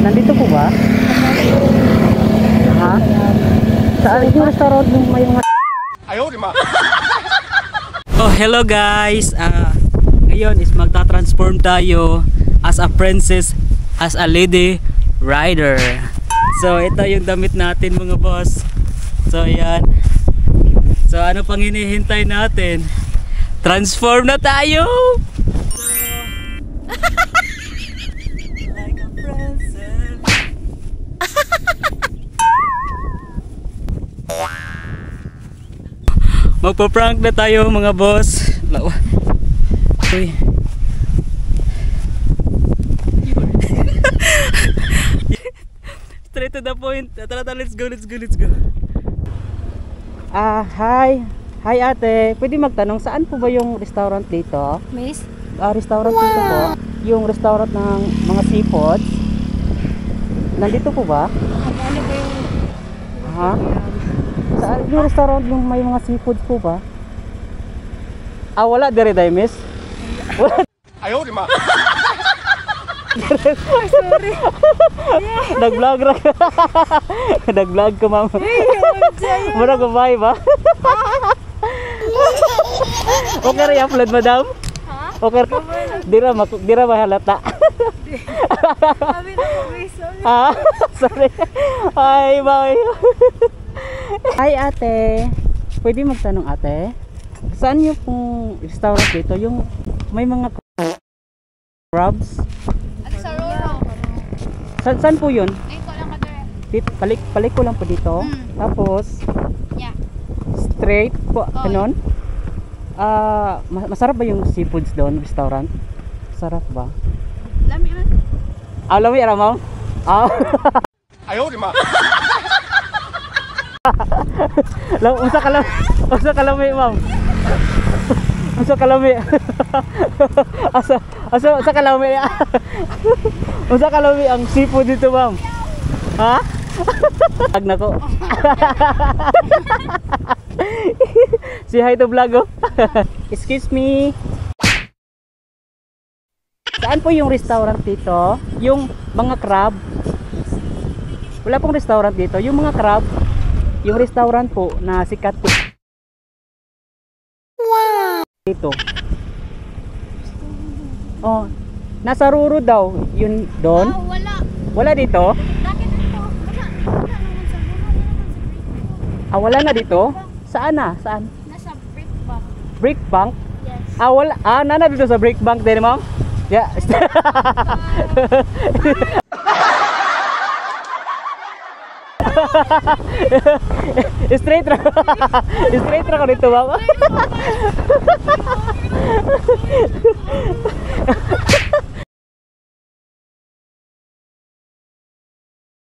Nandito po ba? Ha? Saan yung restaurant yung may mga... Ayaw, di ma! Oh, hello guys! Ngayon is magta-transform tayo as a princess, as a lady rider. So, ito yung damit natin mga boss. So, ayan. So, ano pang hinihintay natin? Transform na tayo! Like a princess. Magpa-prank na tayo mga boss. Uy. Straight to the point. Tara, let's go. Hi. Hi ate. Pwede magtanong saan po ba yung restaurant dito? Miss? Restaurant dito po. Yung restaurant ng mga seafoods. Nandito po ba? Ano ba yung... Ha? Saan yung restaurant yung may mga seafoods po ba? Wala dire day miss. Wala. Ayaw di ma. Sorry. Nag-vlog ra. Nag-vlog ka ma'am. Mura ko bye ba? Okay ra i-upload madam? Ha? Okay. Dira mahalata. Sabi na po miss. Sorry. Ay bye. Hi ate. Pwede magtanong ate? Saan yung restaurant dito? Yung may mga crabs? Ano sa Roro? Saan po yun? Dito lang ka dire. Balik ko lang po dito. Tapos Yeah. straight po, ganon. Masarap ba yung seafoods doon, restaurant? Sarap ba? Lami man. Lami ra ma'am? Ayaw di ma. Unsa kalami ma'am? Unsa kalami? Unsa kalami? Unsa kalami ang seafood dito ma'am? Ha? Tag nako. Si hi to vlog oh. Excuse me. Saan po yung restaurant dito? Yung mga crab? Wala pong restaurant dito. Yung mga crab, yung restaurant po na sikat po. Wow! Dito. Oh, nasa Ruro daw. Yun doon? Wala. Wala dito? Bakit dito? Wala naman sa Roro. Wala na dito? Saan na? Saan? Nasa brick bank. Brick bank? Yes. Wala. Nana dito sa brick bank din, ma'am? Yeah. Straight ra ko dito ma'am.